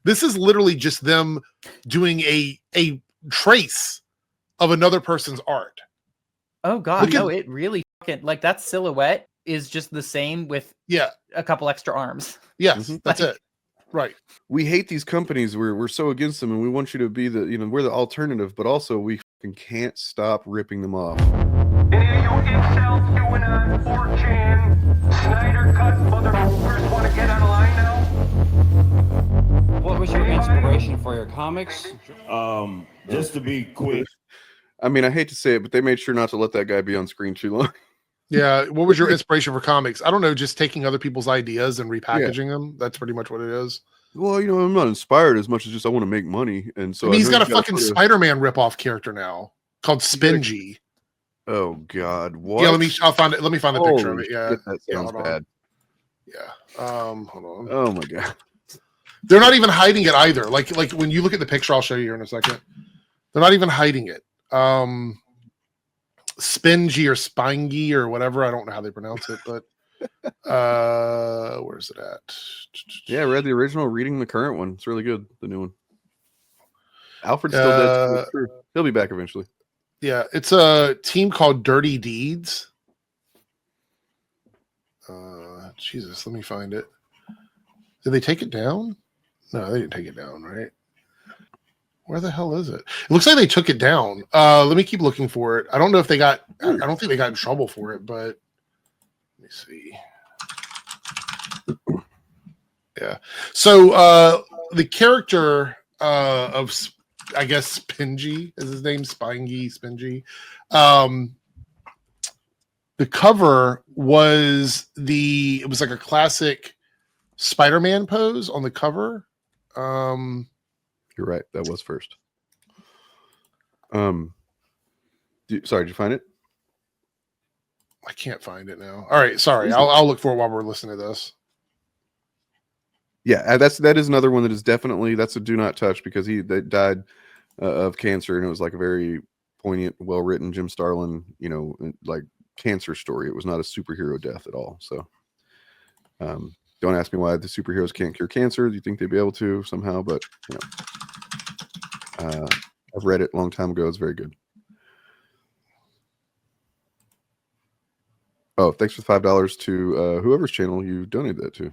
This is literally just them doing a trace of another person's art. Oh God, no! It really fucking like that silhouette is just the same with a couple extra arms. Yes, that's it. Right. We hate these companies. We're so against them, and we want you to be the we're the alternative, but also we can't stop ripping them off. Any of you incels, QAnon, 4chan, Snyder Cut motherfuckers want to get on a line now? What was your inspiration for your comics? Just to be quick. I mean, I hate to say it, but they made sure not to let that guy be on screen too long. Yeah. What was your inspiration for comics? I don't know, just taking other people's ideas and repackaging them. That's pretty much what it is. Well, I'm not inspired as much as just I want to make money. And so he's got a fucking Spider-Man ripoff character now called Spingy. Oh God. What? Yeah, let me find it. Let me find the picture of it. Yeah. Shit, that sounds bad. Yeah. Hold on. Oh my God. They're not even hiding it either. Like when you look at the picture, I'll show you here in a second. They're not even hiding it. Spingy or Spingy or whatever. I don't know how they pronounce it, but where's it at? Yeah, I read the original, reading the current one. It's really good, the new one. Alfred's still dead. True. He'll be back eventually. Yeah, it's a team called Dirty Deeds. Jesus, let me find it. Did they take it down? No, they didn't take it down, right? Where the hell is it? It looks like they took it down. Let me keep looking for it. I don't know if they got. I don't think they got in trouble for it, but let me see. Yeah. So the character of, I guess, Spingy is his name. Spingy. The cover was it was like a classic Spider-Man pose on the cover. You're right. That was first. Sorry, did you find it? I can't find it now. All right, sorry. I'll look for it while we're listening to this. Yeah, that is another one that is definitely, that's a do not touch, because they died of cancer, and it was like a very poignant, well written Jim Starlin, like cancer story. It was not a superhero death at all. So don't ask me why the superheroes can't cure cancer. Do you think they'd be able to somehow? But I've read it a long time ago. It's very good. Oh, thanks for the $5 to whoever's channel you donated that to.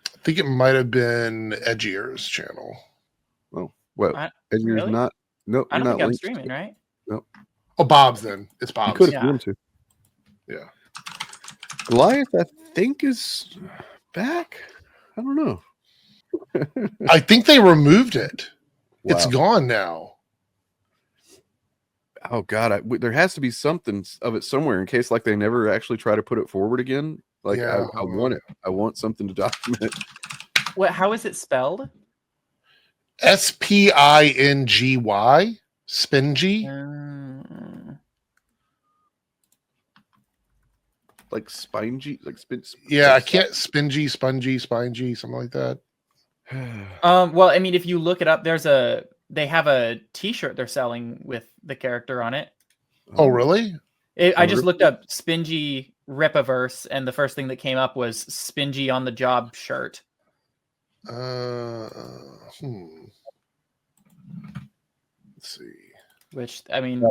I think it might have been Edgier's channel. Oh, well, Edgier's really? Not. No, I don't think I'm streaming, right? No. Oh, Bob's then. It's Bob's. You could have streamed too. Yeah. Goliath, I think, is back. I don't know. I think they removed it. Wow. It's gone now. Oh God, there has to be something of it somewhere in case like they never actually try to put it forward again. Like I want it. I want something to document. What? How is it spelled? Spingy. Spingy. Like spingy, like yeah, I can't. Spingy, spongy, spingy, something like that. Well, I mean, if you look it up, they have a T-shirt they're selling with the character on it. Oh, really? I just looked up Spingy Rippaverse, and the first thing that came up was Spingy on the Job shirt. Let's see. Which, I mean,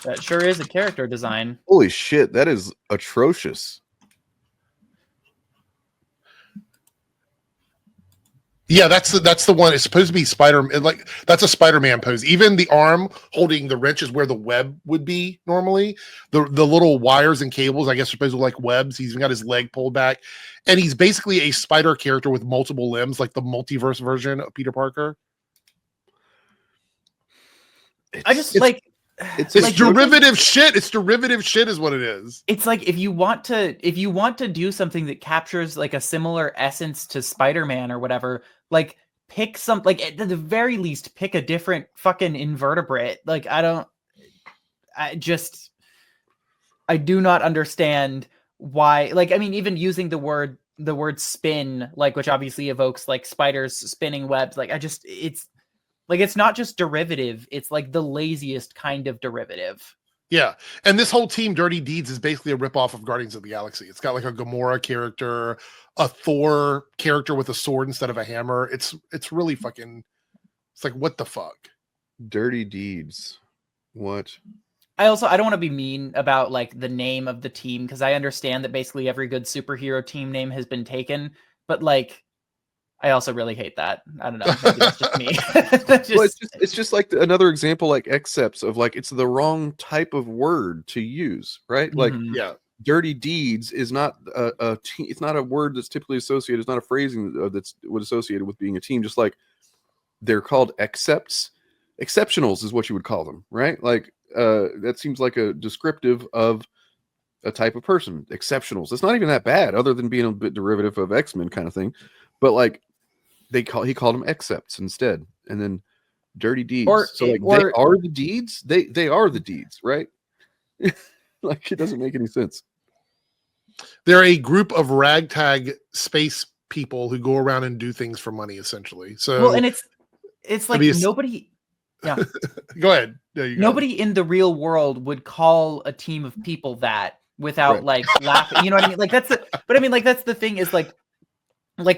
that sure is a character design. Holy shit, that is atrocious. Yeah, that's the one. It's supposed to be like that's a Spider-Man pose. Even the arm holding the wrench is where the web would be normally. The little wires and cables, I guess, are supposed to look like webs. He's even got his leg pulled back, and he's basically a spider character with multiple limbs, like the multiverse version of Peter Parker. It's derivative shit. It's derivative shit, is what it is. It's like if you want to do something that captures like a similar essence to Spider-Man or whatever, like pick some, like at the very least pick a different fucking invertebrate. Like I do not understand why. Like, I mean, even using the word spin, like, which obviously evokes like spiders spinning webs. Like it's like, it's not just derivative. It's like the laziest kind of derivative. Yeah, and this whole team, Dirty Deeds, is basically a ripoff of Guardians of the Galaxy. It's got like a Gamora character, a Thor character with a sword instead of a hammer. It's really fucking. It's like, what the fuck? Dirty Deeds. What? I don't want to be mean about like the name of the team because I understand that basically every good superhero team name has been taken, but like I also really hate that. I don't know. Maybe that's just me. Well, it's just like another example, like accepts of like it's the wrong type of word to use, right? Like Yeah, dirty deeds is not it's not a word that's typically associated. It's not a phrasing that's associated with being a team. Just like they're called accepts, exceptionals is what you would call them, right? Like that seems like a descriptive of a type of person. Exceptionals. It's not even that bad, other than being a bit derivative of X-Men kind of thing. But like he called them accepts instead, and then dirty deeds. So like they are the deeds. They are the deeds, right? Like it doesn't make any sense. they're a group of ragtag space people who go around and do things for money, essentially. So well, and it's like nobody. Yeah. Go ahead. There you go. Nobody in the real world would call a team of people that without like laughing. You know what I mean? Like that's the thing is like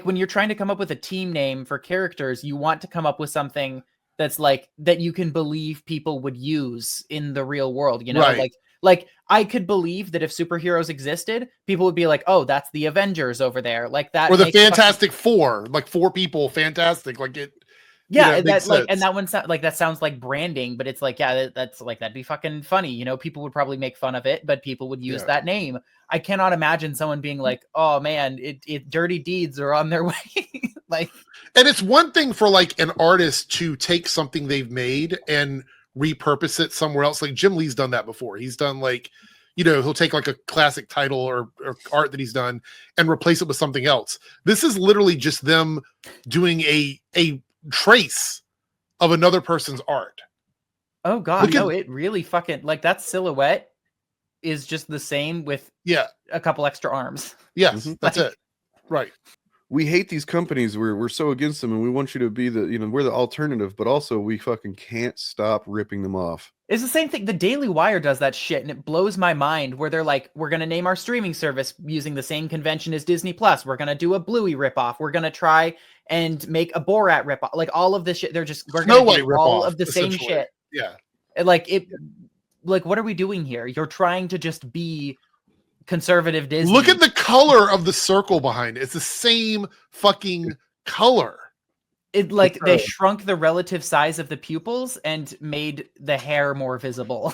when you're trying to come up with a team name for characters, you want to come up with something that's like that you can believe people would use in the real world. You know, Right. like I could believe that if superheroes existed, people would be like, "Oh, that's the Avengers over there," like that, Or the Fantastic Four, like 4 people, fantastic. Like it. Yeah, you know, that like, and that one that sounds like branding, but it's like, yeah, that's like that'd be fucking funny. You know, people would probably make fun of it, but people would use that name. I cannot imagine someone being like, "Oh man, it dirty deeds are on their way." Like, and it's one thing for like an artist to take something they've made and repurpose it somewhere else. Like Jim Lee's done that before. He's done like, you know, he'll take like a classic title or art that he's done and replace it with something else. This is literally just them doing a trace of another person's art. oh god, no, it really fucking like that silhouette is just the same with a couple extra arms. Yes, that's it. Right. We hate these companies. We're so against them, and we want you to be the, you know, we're the alternative, but also we fucking can't stop ripping them off. It's the same thing. The Daily Wire does that shit, and it blows my mind. Where they're like, "We're gonna name our streaming service using the same convention as Disney Plus. We're gonna do a Bluey ripoff. We're gonna try and make a Borat ripoff. Like all of this shit. We're Snow gonna White do all ripoff, of the same shit. Yeah. And like what are we doing here? You're trying to just be conservative Disney. Look at the color of the circle behind it. It's the same fucking color. It like they shrunk the relative size of the pupils and made the hair more visible.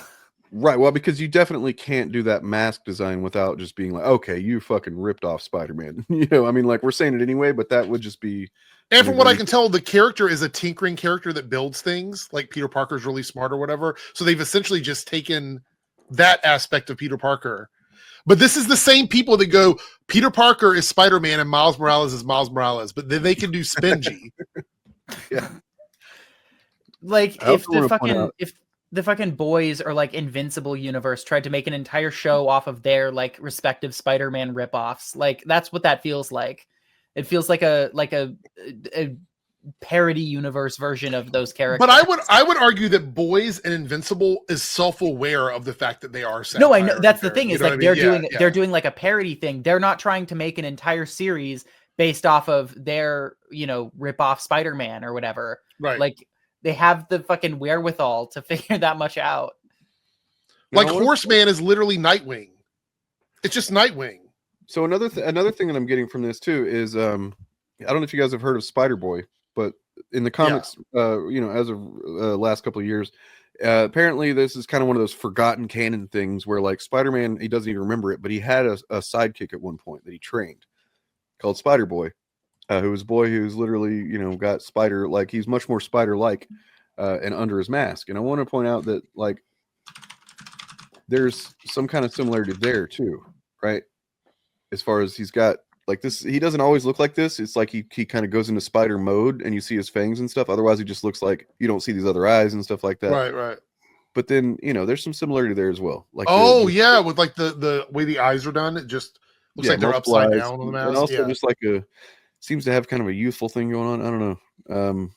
Right. Well, because you definitely can't do that mask design without just being like, okay, you fucking ripped off Spider-Man. You know, I mean, like we're saying it anyway, but that would just be. And from what I can tell, the character is a tinkering character that builds things. Like Peter Parker's really smart or whatever. So they've essentially just taken that aspect of Peter Parker. But this is the same people that go, Peter Parker is Spider-Man and Miles Morales is Miles Morales. But then they can do Spingy. Yeah. Like if the fucking boys or like Invincible universe tried to make an entire show off of their like respective Spider-Man ripoffs, like that's what that feels like. It feels like a parody universe version of those characters. But I would argue that Boys and Invincible is self-aware of the fact that they are satire. No, I know that's the thing. Is like they're doing like a parody thing. They're not trying to make an entire series based off of their, you know, rip-off Spider-Man or whatever. Right. Like they have the fucking wherewithal to figure that much out. Like Horseman is literally Nightwing. It's just Nightwing. So another thing that I'm getting from this too is I don't know if you guys have heard of Spider-Boy, but in the comics, you know, as of last couple of years, apparently this is kind of one of those forgotten canon things where like Spider-Man, he doesn't even remember it, but he had a sidekick at one point that he trained called Spider-Boy, who was a boy who's literally, you know, got spider, like he's much more spider-like and under his mask. And I want to point out that like there's some kind of similarity there too, right? As far as he's got like this, he doesn't always look like this. It's like he kind of goes into spider mode and you see his fangs and stuff. Otherwise, he just looks like you don't see these other eyes and stuff like that. Right. But then, you know, there's some similarity there as well. Like yeah, with like the way the eyes are done, it just looks like they're upside down on the mask. And also just like seems to have kind of a youthful thing going on. I don't know.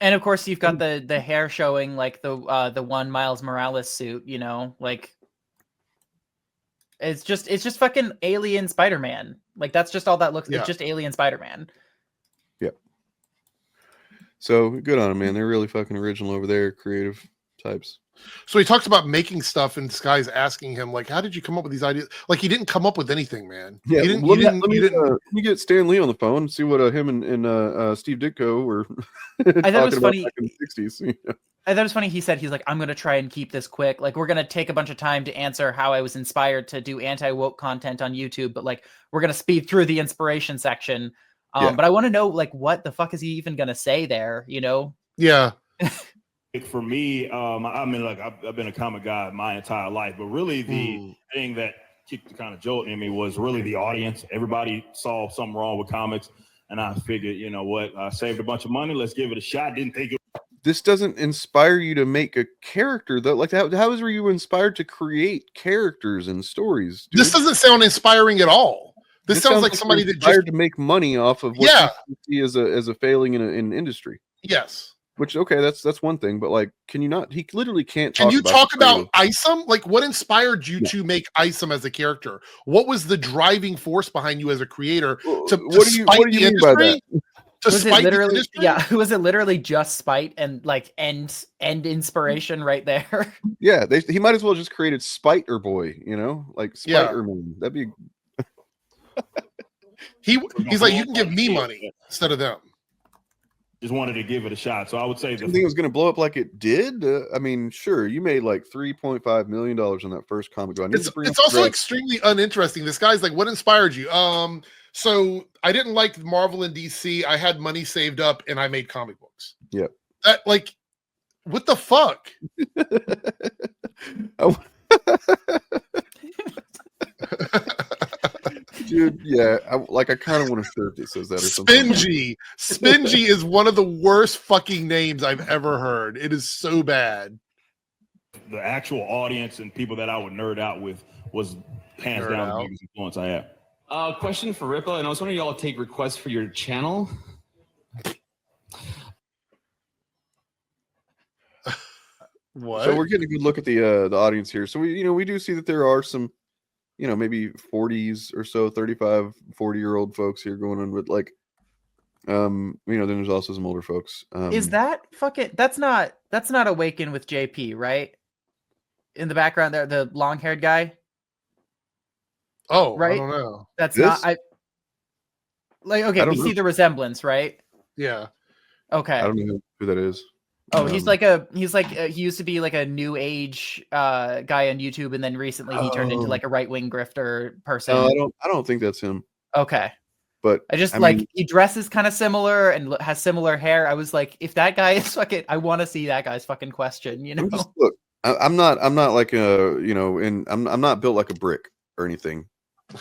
And of course, you've got the hair showing like the one Miles Morales suit. You know, like it's just fucking alien Spider-Man. Like that's just all that looks. Yeah. It's just alien Spider-Man. Yep. So good on them, man. They're really fucking original over there, creative types. So he talks about making stuff, and this guy's asking him, like, how did you come up with these ideas? Like, he didn't come up with anything, man. Yeah, He didn't, let he didn't, me he didn't get Stan Lee on the phone and see what him and Steve Ditko were I thought it was talking about funny. back in the 60s. You know? I thought it was funny. He's like, I'm going to try and keep this quick. Like, we're going to take a bunch of time to answer how I was inspired to do anti-woke content on YouTube. But like, we're going to speed through the inspiration section. But I want to know, like, what the fuck is he even going to say there? You know? yeah. For me, I mean, like I've been a comic guy my entire life, but really the thing that kicked the kind of jolt in me was really the audience. Everybody saw something wrong with comics, and I figured, you know what, I saved a bunch of money. Let's give it a shot. Didn't think it. This doesn't inspire you to make a character, though. Like, how were you inspired to create characters and stories? Dude? This doesn't sound inspiring at all. This sounds like somebody that inspired just to make money off of what you see as a failing in industry. yes. Which, okay, that's one thing, but like, can you not? He literally can't. Can you talk about creative. Isom? Like, what inspired you to make Isom as a character? What was the driving force behind you as a creator to what do you mean by that? To Was it spite the literally? industry? Yeah. Was it literally just spite and like end inspiration right there? Yeah, he might as well just created Spider Boy, you know, like Spider-Man. That'd be. He's like, you can give me money instead of them. Just wanted to give it a shot. So I would say You think it was going to blow up like it did? I mean, sure, you made like $3.5 million on that first comic. It's also extremely uninteresting. This guy's like, what inspired you? So I didn't like Marvel and DC. I had money saved up and I made comic books. Yep. That, like, what the fuck? Dude, yeah, I kind of want a shirt that says that or something. Spingy is one of the worst fucking names I've ever heard. It is so bad. The actual audience and people that I would nerd out with was hands down the biggest influence I had. Question for Rippa, and I was wondering y'all take requests for your channel. What? So we're getting a good look at the audience here. So we do see that there are some, maybe 40s or so, 35, 40-year-old folks here going on with like, then there's also some older folks. Is that fucking? That's not Awaken with JP, right? In the background there, the long-haired guy. Oh, right. I don't know. That's This? not. Okay, we see the resemblance, right? Yeah. Okay. I don't know who that is. Oh, he used to be like a new age guy on YouTube, and then recently he turned into like a right wing grifter person. No, I don't think that's him. Okay. But I mean, he dresses kind of similar and has similar hair. I was like, if that guy is fucking, I want to see that guy's fucking question. You know, look, I'm not like I'm not built like a brick or anything.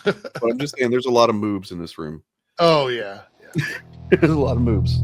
But I'm just saying, there's a lot of moves in this room. Oh yeah. There's a lot of moves.